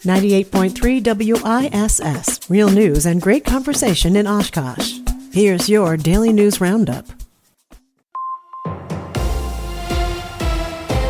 98.3 WISS. Real news and great conversation in Oshkosh. Here's your Daily News Roundup.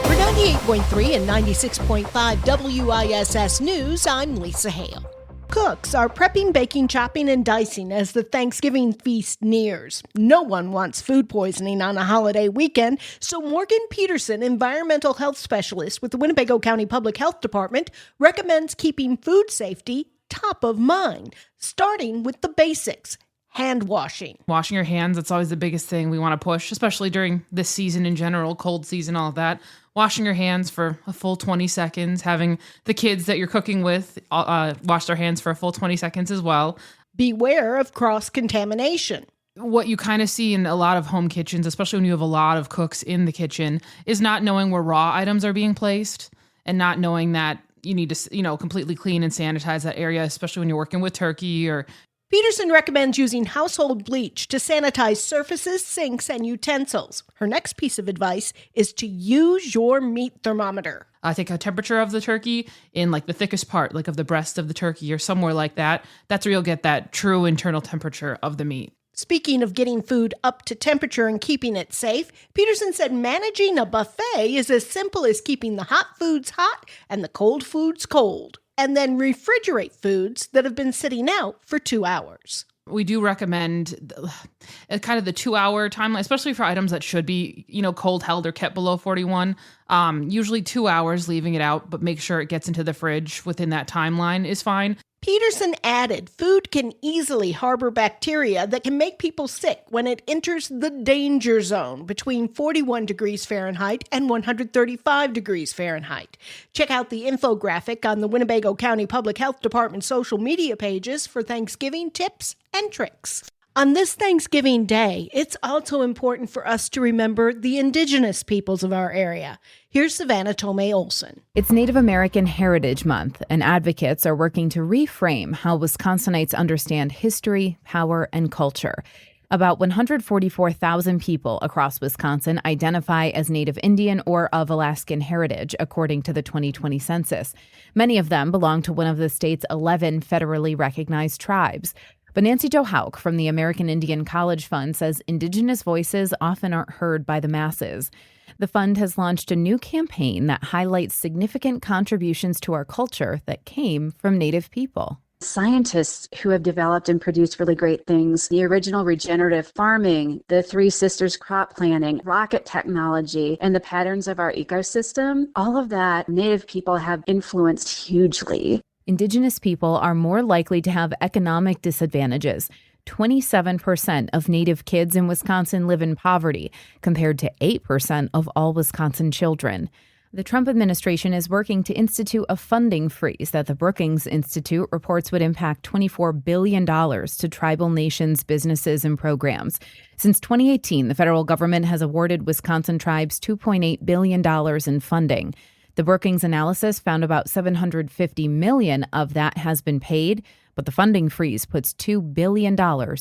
For 98.3 and 96.5 WISS News, I'm Lisa Hale. Cooks are prepping, baking, chopping, and dicing as the Thanksgiving feast nears. No one wants food poisoning on a holiday weekend, so Morgan Peterson, environmental health specialist with the Winnebago County Public Health Department, recommends keeping food safety top of mind, starting with the basics. Hand washing. Washing your hands, that's always the biggest thing we want to push, especially during this season in general, cold season, all of that. Washing your hands for a full 20 seconds, having the kids that you're cooking with wash their hands for a full 20 seconds as well. Beware of cross-contamination. What you kind of see in a lot of home kitchens, especially when you have a lot of cooks in the kitchen, is not knowing where raw items are being placed and not knowing that you need to, completely clean and sanitize that area, especially when you're working with turkey or Peterson recommends using household bleach to sanitize surfaces, sinks, and utensils. Her next piece of advice is to use your meat thermometer. Take a temperature of the turkey in the thickest part, of the breast of the turkey or somewhere like that. That's where you'll get that true internal temperature of the meat. Speaking of getting food up to temperature and keeping it safe, Peterson said managing a buffet is as simple as keeping the hot foods hot and the cold foods cold, and then refrigerate foods that have been sitting out for 2 hours. We do recommend kind of the 2-hour timeline, especially for items that should be, cold held or kept below 41. Usually 2 hours leaving it out, but make sure it gets into the fridge within that timeline is fine. Peterson added, food can easily harbor bacteria that can make people sick when it enters the danger zone between 41 degrees Fahrenheit and 135 degrees Fahrenheit. Check out the infographic on the Winnebago County Public Health Department social media pages for Thanksgiving tips and tricks. On this Thanksgiving Day, it's also important for us to remember the indigenous peoples of our area. Here's Savannah Tomei Olson. It's Native American Heritage Month, and advocates are working to reframe how Wisconsinites understand history, power, and culture. About 144,000 people across Wisconsin identify as Native Indian or of Alaskan heritage, according to the 2020 census. Many of them belong to one of the state's 11 federally recognized tribes. But Nancy Jo Hauk from the American Indian College Fund says Indigenous voices often aren't heard by the masses. The fund has launched a new campaign that highlights significant contributions to our culture that came from Native people. Scientists who have developed and produced really great things, the original regenerative farming, the Three Sisters crop planting, rocket technology, and the patterns of our ecosystem, all of that Native people have influenced hugely. Indigenous people are more likely to have economic disadvantages. 27% of Native kids in Wisconsin live in poverty, compared to 8% of all Wisconsin children. The Trump administration is working to institute a funding freeze that the Brookings Institute reports would impact $24 billion to tribal nations' businesses and programs. Since 2018, the federal government has awarded Wisconsin tribes $2.8 billion in funding. The Brookings analysis found about $750 million of that has been paid, but the funding freeze puts $2 billion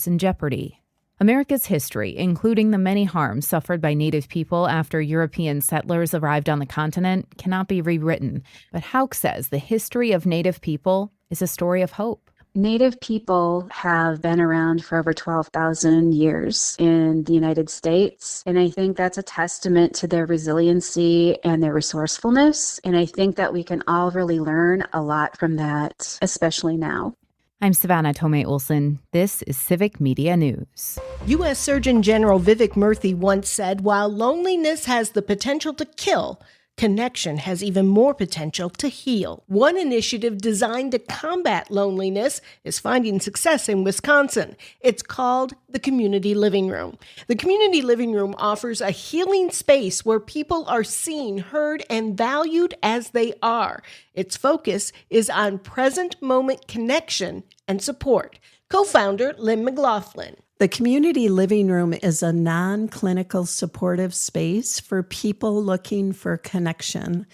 in jeopardy. America's history, including the many harms suffered by Native people after European settlers arrived on the continent, cannot be rewritten. But Hauk says the history of Native people is a story of hope. Native people have been around for over 12,000 years in the United States, and I think that's a testament to their resiliency and their resourcefulness, and I think that we can all really learn a lot from that, especially now. I'm Savannah Tomei Olson. This is Civic Media News. U.S. Surgeon General Vivek Murthy once said, while loneliness has the potential to kill, connection has even more potential to heal. One initiative designed to combat loneliness is finding success in Wisconsin. It's called the Community Living Room. The Community Living Room offers a healing space where people are seen, heard, and valued as they are. Its focus is on present moment connection and support. Co-founder Lynn McLaughlin. The Community Living Room is a non-clinical supportive space for people looking for connection,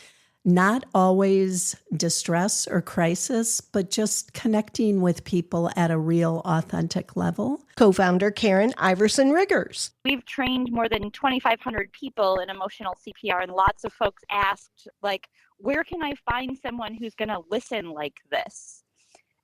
not always distress or crisis, but just connecting with people at a real, authentic level. Co-founder Karen Iverson Riggers. We've trained more than 2,500 people in emotional CPR, and lots of folks asked, where can I find someone who's going to listen like this?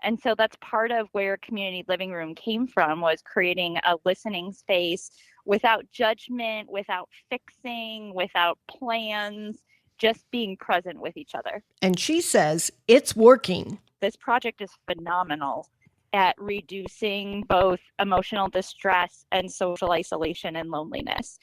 And so that's part of where Community Living Room came from, was creating a listening space without judgment, without fixing, without plans, just being present with each other. And she says it's working. This project is phenomenal at reducing both emotional distress and social isolation and loneliness.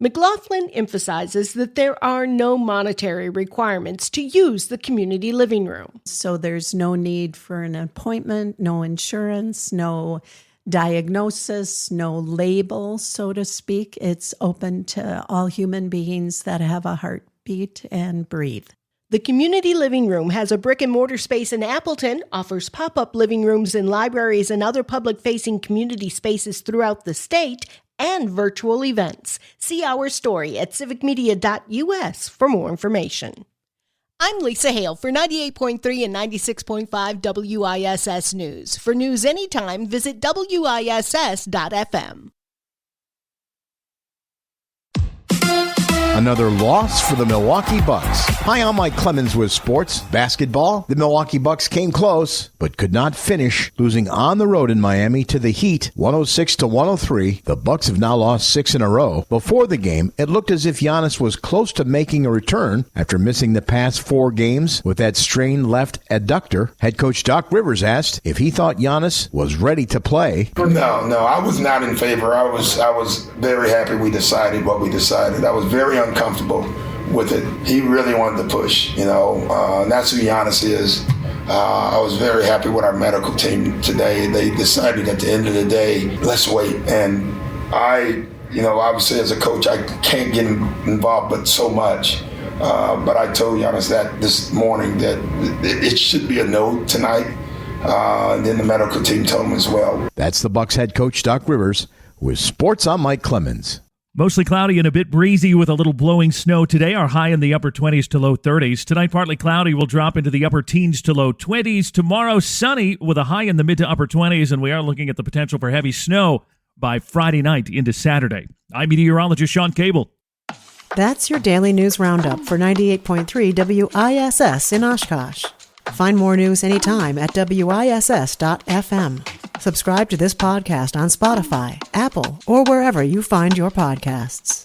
McLaughlin emphasizes that there are no monetary requirements to use the community living room. So there's no need for an appointment, no insurance, no diagnosis, no label, so to speak. It's open to all human beings that have a heartbeat and breathe. The Community Living Room has a brick-and-mortar space in Appleton, offers pop-up living rooms in libraries and other public-facing community spaces throughout the state, and virtual events. See our story at civicmedia.us for more information. I'm Lisa Hale for 98.3 and 96.5 WISS News. For news anytime, visit WISS.FM. Another loss for the Milwaukee Bucks. Hi, I'm Mike Clemens with sports. Basketball, the Milwaukee Bucks came close, but could not finish, losing on the road in Miami to the Heat, 106-103. The Bucks have now lost 6 in a row. Before the game, it looked as if Giannis was close to making a return after missing the past 4 games with that strained left adductor. Head coach Doc Rivers asked if he thought Giannis was ready to play. No, I was not in favor. I was very happy we decided what we decided. I was very uncomfortable with it. He really wanted to push, and that's who Giannis is. I was very happy with our medical team today. They decided at the end of the day, let's wait. And I, obviously as a coach, I can't get involved but so much. But I told Giannis that this morning that it should be a no tonight. And then the medical team told him as well. That's the Bucks head coach Doc Rivers. With sports, I'm Mike Clemens. Mostly cloudy and a bit breezy with a little blowing snow today. Our high in the upper 20s to low 30s. Tonight, partly cloudy, will drop into the upper teens to low 20s. Tomorrow, sunny with a high in the mid to upper 20s, and we are looking at the potential for heavy snow by Friday night into Saturday. I'm meteorologist Sean Cable. That's your daily news roundup for 98.3 WISS in Oshkosh. Find more news anytime at WISS.FM. Subscribe to this podcast on Spotify, Apple, or wherever you find your podcasts.